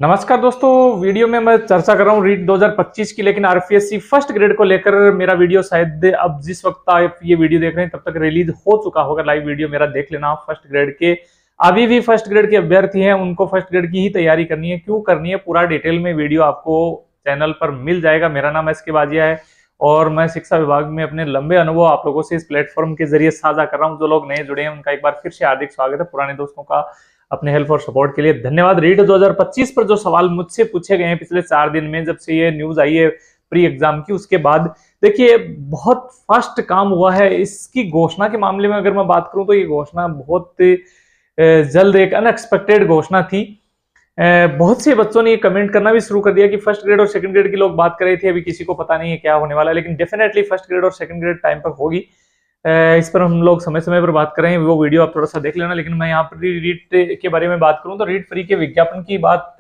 नमस्कार दोस्तों। वीडियो में मैं चर्चा कर रहा हूँ रीट 2025 की, लेकिन आरपीएससी फर्स्ट ग्रेड को लेकर मेरा वीडियो शायद अब जिस वक्त आप ये वीडियो देख रहे हैं तब तक रिलीज हो चुका होगा। लाइव वीडियो मेरा देख लेना आप। फर्स्ट ग्रेड के अभी भी फर्स्ट ग्रेड के अभ्यर्थी हैं, उनको फर्स्ट ग्रेड की ही तैयारी करनी है। क्यों करनी है, पूरा डिटेल में वीडियो आपको चैनल पर मिल जाएगा। मेरा नाम एसके बाजिया है और मैं शिक्षा विभाग में अपने लंबे अनुभव आप लोगों से इस प्लेटफॉर्म के जरिए साझा कर रहा हूँ। जो लोग नए जुड़े हैं उनका एक बार फिर से हार्दिक स्वागत है। पुराने दोस्तों का अपने हेल्प और सपोर्ट के लिए धन्यवाद। रीट 2025 पर जो सवाल मुझसे पूछे गए हैं पिछले 4 दिन में, जब से ये न्यूज आई है प्री एग्जाम की, उसके बाद देखिए बहुत फास्ट काम हुआ है। इसकी घोषणा के मामले में अगर मैं बात करूं तो ये घोषणा बहुत जल्द, एक अनएक्सपेक्टेड घोषणा थी। बहुत से बच्चों ने ये कमेंट करना भी शुरू कर दिया कि फर्स्ट ग्रेड और सेकंड ग्रेड की लोग बात कर रहे थे, अभी किसी को पता नहीं है क्या होने वाला है, लेकिन डेफिनेटली फर्स्ट ग्रेड और सेकंड ग्रेड टाइम पर होगी। इस पर हम लोग समय समय पर बात कर रहे हैं, वो वीडियो आप थोड़ा सा देख लेना। लेकिन मैं यहाँ पर रीट के बारे में बात करूं तो रीट फ्री के विज्ञापन की बात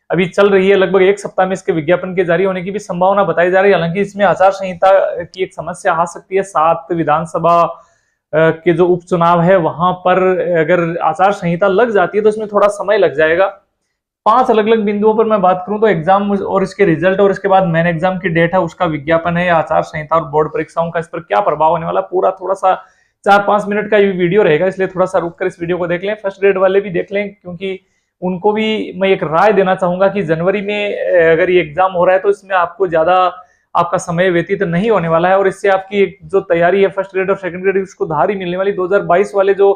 अभी चल रही है। लगभग एक सप्ताह में इसके विज्ञापन के जारी होने की भी संभावना बताई जा रही है। हालांकि इसमें आचार संहिता की एक समस्या आ सकती है। 7 विधानसभा के जो उपचुनाव है वहां पर अगर आचार संहिता लग जाती है तो इसमें थोड़ा समय लग जाएगा। 5 अलग अलग बिंदुओं पर मैं बात करूं तो एग्जाम और इसके रिजल्ट और इसके बाद मेन एग्जाम की डेट है, उसका विज्ञापन है, आचार संहिता और बोर्ड परीक्षाओं का इस पर क्या प्रभाव होने वाला, पूरा थोड़ा सा 4-5 मिनट का ये वीडियो रहेगा, इसलिए थोड़ा सा रुक कर इस वीडियो को देख लें। फर्स्ट ग्रेड वाले भी देख लें, क्योंकि उनको भी मैं एक राय देना चाहूंगा कि जनवरी में अगर ये एग्जाम हो रहा है तो इसमें आपको ज्यादा आपका समय व्यतीत नहीं होने वाला है और इससे आपकी जो तैयारी है फर्स्ट ग्रेड और सेकंड ग्रेड उसको धारी मिलने वाली। 2022 वाले जो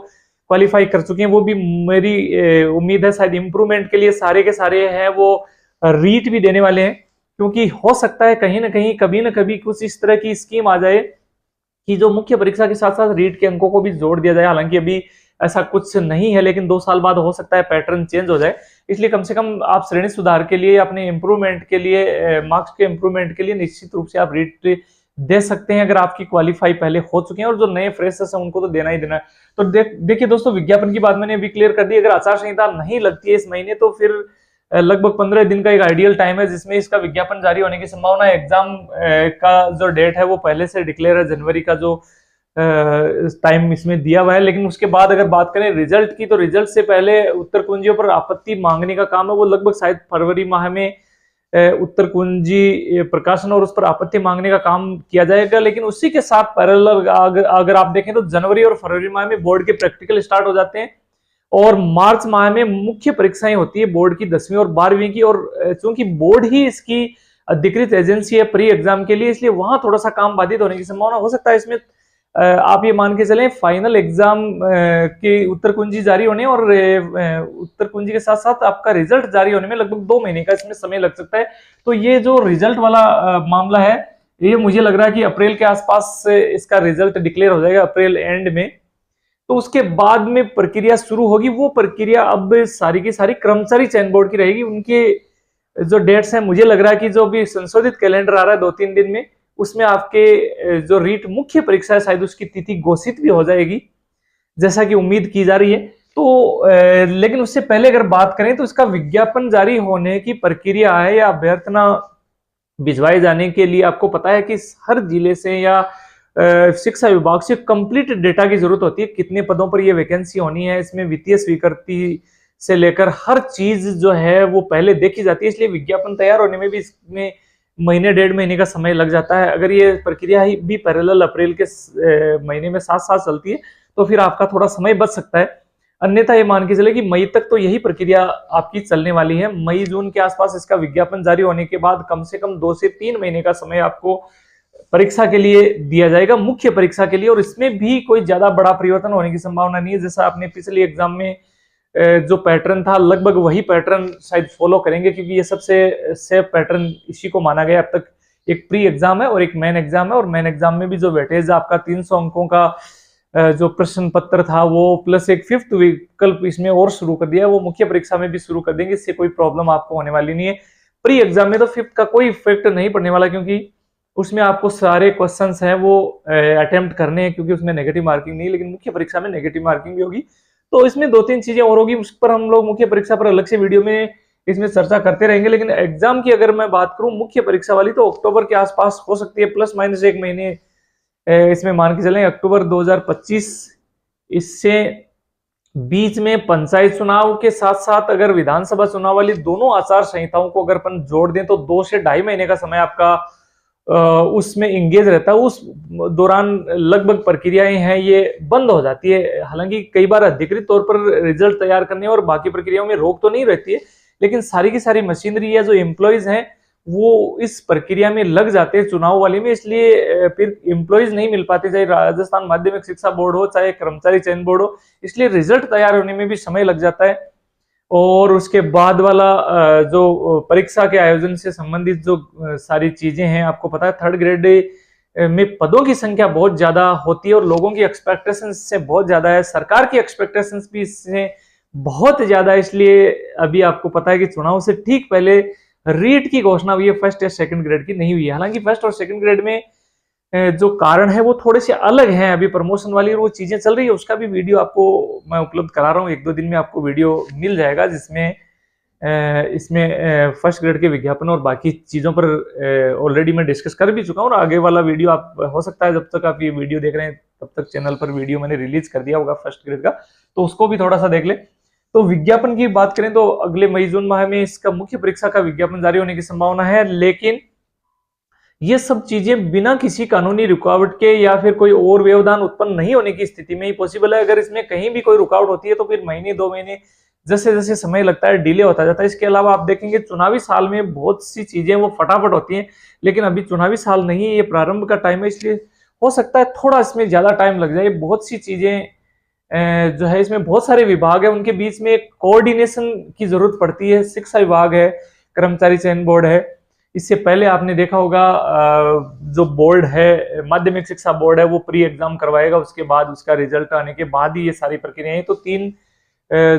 क्वालिफाई कर चुके हैं वो भी, मेरी उम्मीद है शायद इंप्रूवमेंट के लिए सारे के सारे हैं वो रीट भी देने वाले हैं। क्योंकि हो सकता है कहीं ना कहीं कभी ना कभी कुछ इस तरह की स्कीम आ जाए कि जो मुख्य परीक्षा के साथ साथ रीट के अंकों को भी जोड़ दिया जाए। हालांकि अभी ऐसा कुछ नहीं है, लेकिन 2 साल बाद हो सकता है पैटर्न चेंज हो जाए। इसलिए कम से कम आप श्रेणी सुधार के लिए, अपने इंप्रूवमेंट के लिए, मार्क्स के इंप्रूवमेंट के लिए निश्चित रूप से आप रीट दे सकते हैं अगर आपकी क्वालिफाई पहले हो चुके हैं। और जो नए फ्रेशर्स हैं उनको तो देना ही देना है। तो देखिए दोस्तों, विज्ञापन की बात मैंने अभी क्लियर कर दी। अगर आचार संहिता नहीं लगती है इस महीने तो फिर लगभग 15 दिन का एक आइडियल टाइम है जिसमें इसका विज्ञापन जारी होने की संभावना है। एग्जाम का जो डेट है वो पहले से डिक्लेयर है, जनवरी का जो टाइम इसमें दिया हुआ है। लेकिन उसके बाद अगर बात करें रिजल्ट की, तो रिजल्ट से पहले उत्तर कुंजियों पर आपत्ति मांगने का काम है वो लगभग शायद फरवरी माह में उत्तर कुंजी प्रकाशन और उस पर आपत्ति मांगने का काम किया जाएगा। लेकिन उसी के साथ पैरेलल अगर आप देखें तो जनवरी और फरवरी माह में बोर्ड के प्रैक्टिकल स्टार्ट हो जाते हैं और मार्च माह में मुख्य परीक्षाएं होती है बोर्ड की 10वीं और 12वीं की। और चूंकि बोर्ड ही इसकी अधिकृत एजेंसी है प्री एग्जाम के लिए, इसलिए वहां थोड़ा सा काम बाधित होने की संभावना हो सकता है। इसमें आप ये मान के चलें फाइनल एग्जाम के उत्तर कुंजी जारी होने और उत्तर कुंजी के साथ साथ आपका रिजल्ट जारी होने में लगभग 2 महीने का इसमें समय लग सकता है। तो ये जो रिजल्ट वाला मामला है, ये मुझे लग रहा है कि अप्रैल के आसपास इसका रिजल्ट डिक्लेयर हो जाएगा, अप्रैल एंड में। तो उसके बाद में प्रक्रिया शुरू होगी। वो प्रक्रिया अब सारी की सारी कर्मचारी चयन बोर्ड की रहेगी। उनके जो डेट्स हैं, मुझे लग रहा है कि जो भी संशोधित कैलेंडर आ रहा है 2-3 दिन में, उसमें आपके जो रीट मुख्य परीक्षा है शायद उसकी तिथि घोषित भी हो जाएगी, जैसा कि उम्मीद की जा रही है। तो लेकिन उससे पहले अगर बात करें तो इसका विज्ञापन जारी होने की प्रक्रिया है या अभ्यर्थना भिजवाए जाने के लिए आपको पता है कि हर जिले से या शिक्षा विभाग से कंप्लीट डेटा की जरूरत होती है। कितने पदों पर यह वैकेंसी होनी है, इसमें वित्तीय स्वीकृति से लेकर हर चीज जो है वो पहले देखी जाती है। इसलिए विज्ञापन तैयार होने में भी इसमें महीने 1.5 महीने का समय लग जाता है। अगर ये प्रक्रिया ही भी पैरेलल अप्रैल के महीने में साथ साथ चलती है तो फिर आपका थोड़ा समय बच सकता है। अन्यथा ये मान के चले कि मई तक तो यही प्रक्रिया आपकी चलने वाली है। मई जून के आसपास इसका विज्ञापन जारी होने के बाद कम से कम 2 से 3 महीने का समय आपको परीक्षा के लिए दिया जाएगा, मुख्य परीक्षा के लिए। और इसमें भी कोई ज्यादा बड़ा परिवर्तन होने की संभावना नहीं है। जैसा आपने पिछले एग्जाम में जो पैटर्न था लगभग वही पैटर्न शायद फॉलो करेंगे, क्योंकि ये सबसे सेफ पैटर्न इसी को माना गया अब तक। एक प्री एग्जाम है और एक मेन एग्जाम है, और मेन एग्जाम में भी जो वेटेज आपका 300 अंकों का जो प्रश्न पत्र था वो प्लस एक 5th विकल्प इसमें और शुरू कर दिया है, वो मुख्य परीक्षा में भी शुरू कर देंगे। इससे कोई प्रॉब्लम आपको होने वाली नहीं है। प्री एग्जाम में तो 5th का कोई इफेक्ट नहीं पड़ने वाला, क्योंकि उसमें आपको सारे क्वेश्चंस हैं वो अटेम्प्ट करने हैं, क्योंकि उसमें नेगेटिव मार्किंग नहीं। लेकिन मुख्य परीक्षा में नेगेटिव मार्किंग भी होगी। तो इसमें 2-3 चीजें और होगी, उस पर हम लोग मुख्य परीक्षा पर अलग से वीडियो में इसमें चर्चा करते रहेंगे। लेकिन एग्जाम की अगर मैं बात करूं मुख्य परीक्षा वाली, तो अक्टूबर के आसपास हो सकती है, प्लस माइनस 1 महीने इसमें मान के चलें। अक्टूबर 2025 इससे बीच में पंचायत चुनाव के साथ साथ अगर विधानसभा चुनाव वाली दोनों आचार संहिताओं को अगर अपन जोड़ दें तो 2 से 2.5 महीने का समय आपका उसमें इंगेज रहता है। उस दौरान लगभग प्रक्रियाएं हैं ये बंद हो जाती है। हालांकि कई बार अधिकृत तौर पर रिजल्ट तैयार करने और बाकी प्रक्रियाओं में रोक तो नहीं रहती है, लेकिन सारी की सारी मशीनरी या जो एम्प्लॉयज हैं वो इस प्रक्रिया में लग जाते हैं चुनाव वाले में, इसलिए फिर एम्प्लॉयज नहीं मिल पाते, चाहे राजस्थान माध्यमिक शिक्षा बोर्ड हो चाहे कर्मचारी चयन बोर्ड हो, इसलिए रिजल्ट तैयार होने में भी समय लग जाता है। और उसके बाद वाला जो परीक्षा के आयोजन से संबंधित जो सारी चीजें हैं, आपको पता है 3rd ग्रेड में पदों की संख्या बहुत ज्यादा होती है और लोगों की एक्सपेक्टेशंस से बहुत ज्यादा है, सरकार की एक्सपेक्टेशंस भी इससे बहुत ज्यादा है। इसलिए अभी आपको पता है कि चुनाव से ठीक पहले रीट की घोषणा हुई है 1st या 2nd ग्रेड की नहीं हुई है। हालांकि 1st और 2nd ग्रेड में जो कारण है वो थोड़े से अलग हैं, अभी प्रमोशन वाली वो चीजें चल रही है, उसका भी वीडियो आपको मैं उपलब्ध करा रहा हूँ, 1-2 दिन में आपको वीडियो मिल जाएगा जिसमें इसमें 1st ग्रेड के विज्ञापन और बाकी चीजों पर ऑलरेडी मैं डिस्कस कर भी चुका हूँ। और आगे वाला वीडियो आप हो सकता है जब तक आप ये वीडियो देख रहे हैं तब तक चैनल पर वीडियो मैंने रिलीज कर दिया होगा 1st ग्रेड का, तो उसको भी थोड़ा सा देख ले। तो विज्ञापन की बात करें तो अगले मई जून माह में इसका मुख्य परीक्षा का विज्ञापन जारी होने की संभावना है, लेकिन ये सब चीजें बिना किसी कानूनी रुकावट के या फिर कोई और व्यवधान उत्पन्न नहीं होने की स्थिति में ही पॉसिबल है। अगर इसमें कहीं भी कोई रुकावट होती है तो फिर महीने 2 महीने जैसे जैसे समय लगता है डिले होता जाता है। इसके अलावा आप देखेंगे चुनावी साल में बहुत सी चीजें वो फटाफट होती हैं, लेकिन अभी चुनावी साल नहीं है, ये प्रारंभ का टाइम है, इसलिए हो सकता है थोड़ा इसमें ज्यादा टाइम लग जाए। बहुत सी चीजें जो है इसमें बहुत सारे विभाग है, उनके बीच में एक कोऑर्डिनेशन की जरूरत पड़ती है। शिक्षा विभाग है, कर्मचारी चयन बोर्ड है, इससे पहले आपने देखा होगा जो बोर्ड है माध्यमिक शिक्षा बोर्ड है वो प्री एग्जाम करवाएगा, उसके बाद उसका रिजल्ट आने के बाद ही ये सारी प्रक्रियाएं, तो 3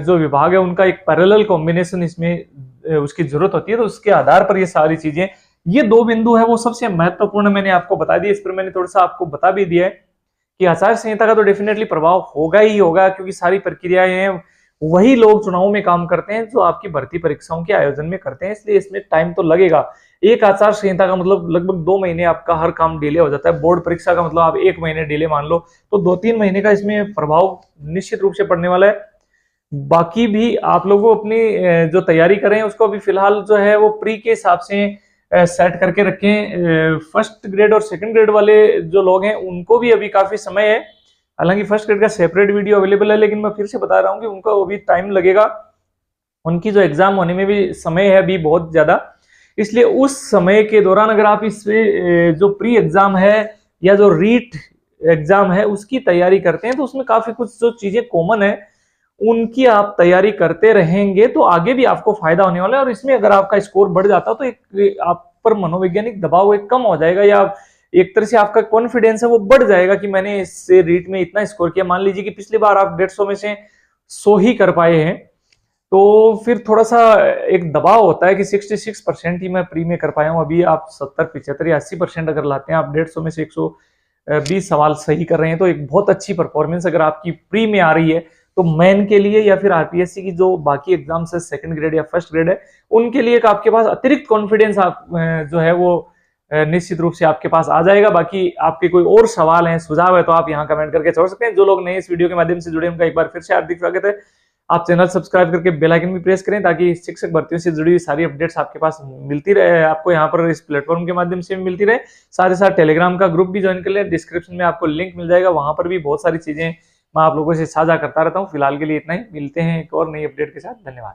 जो विभाग है उनका एक पैरेलल कॉम्बिनेशन इसमें उसकी जरूरत होती है। तो उसके आधार पर ये सारी चीजें, ये 2 बिंदु है वो सबसे महत्वपूर्ण मैंने आपको बता दिया। इस पर मैंने थोड़ा सा आपको बता भी दिया है कि आचार संहिता का तो डेफिनेटली प्रभाव होगा ही होगा, क्योंकि सारी प्रक्रियाएं हैं वही लोग चुनाव में काम करते हैं जो आपकी भर्ती परीक्षाओं के आयोजन में करते हैं, इसलिए इसमें टाइम तो लगेगा। एक आचार संहिता का मतलब लगभग 2 महीने आपका हर काम डिले हो जाता है। बोर्ड परीक्षा का मतलब आप 1 महीने डिले मान लो, तो 2-3 महीने का इसमें प्रभाव निश्चित रूप से पड़ने वाला है। बाकी भी आप लोगों अपनी जो तैयारी करें उसको अभी फिलहाल जो है वो प्री के हिसाब से सेट करके रखें। 1st ग्रेड और 2nd ग्रेड वाले जो लोग हैं उनको भी अभी काफी समय है। हालांकि 1st ग्रेड का सेपरेट वीडियो अवेलेबल है, लेकिन मैं फिर से बता रहा हूँ कि उनको अभी टाइम लगेगा, उनकी जो एग्जाम होने में भी समय है अभी बहुत ज्यादा। इसलिए उस समय के दौरान अगर आप इस जो प्री एग्जाम है या जो रीट एग्जाम है उसकी तैयारी करते हैं तो उसमें काफी कुछ जो चीजें कॉमन है उनकी आप तैयारी करते रहेंगे तो आगे भी आपको फायदा होने वाला है। और इसमें अगर आपका स्कोर बढ़ जाता तो एक आप पर मनोवैज्ञानिक दबाव एक कम हो जाएगा, या एक तरह से आपका कॉन्फिडेंस है वो बढ़ जाएगा कि मैंने इससे रीट में इतना स्कोर किया। मान लीजिए कि पिछली बार आप 150 में से 100 ही कर पाए हैं, तो फिर थोड़ा सा एक दबाव होता है कि 66% ही मैं प्री में कर पाया हूँ। अभी आप 70, 75 या 80% अगर लाते हैं, आप 150 में से 120 सवाल सही कर रहे हैं, तो एक बहुत अच्छी परफॉर्मेंस अगर आपकी प्री में आ रही है तो मेन के लिए या फिर आरपीएससी की जो बाकी एग्जाम्स है 2nd ग्रेड या 1st ग्रेड है उनके लिए आपके पास अतिरिक्त कॉन्फिडेंस आप जो है वो निश्चित रूप से आपके पास आ जाएगा। बाकी आपके कोई और सवाल हैं, सुझाव है तो आप यहाँ कमेंट करके छोड़ सकते हैं। जो लोग नए इस वीडियो के माध्यम से जुड़े उनका एक बार फिर से हार्दिक स्वागत है। आप चैनल सब्सक्राइब करके बेल आइकन भी प्रेस करें ताकि शिक्षक भर्तियों से जुड़ी हुई सारी अपडेट्स आपके पास मिलती रहे, आपको यहाँ पर इस प्लेटफॉर्म के माध्यम से भी मिलती रहे। साथ ही साथ टेलीग्राम का ग्रुप भी ज्वाइन कर लें, डिस्क्रिप्शन में आपको लिंक मिल जाएगा, वहां पर भी बहुत सारी चीजें मैं आप लोगों से साझा करता रहता हूँ। फिलहाल के लिए इतना ही, मिलते हैं एक और नई अपडेट के साथ। धन्यवाद।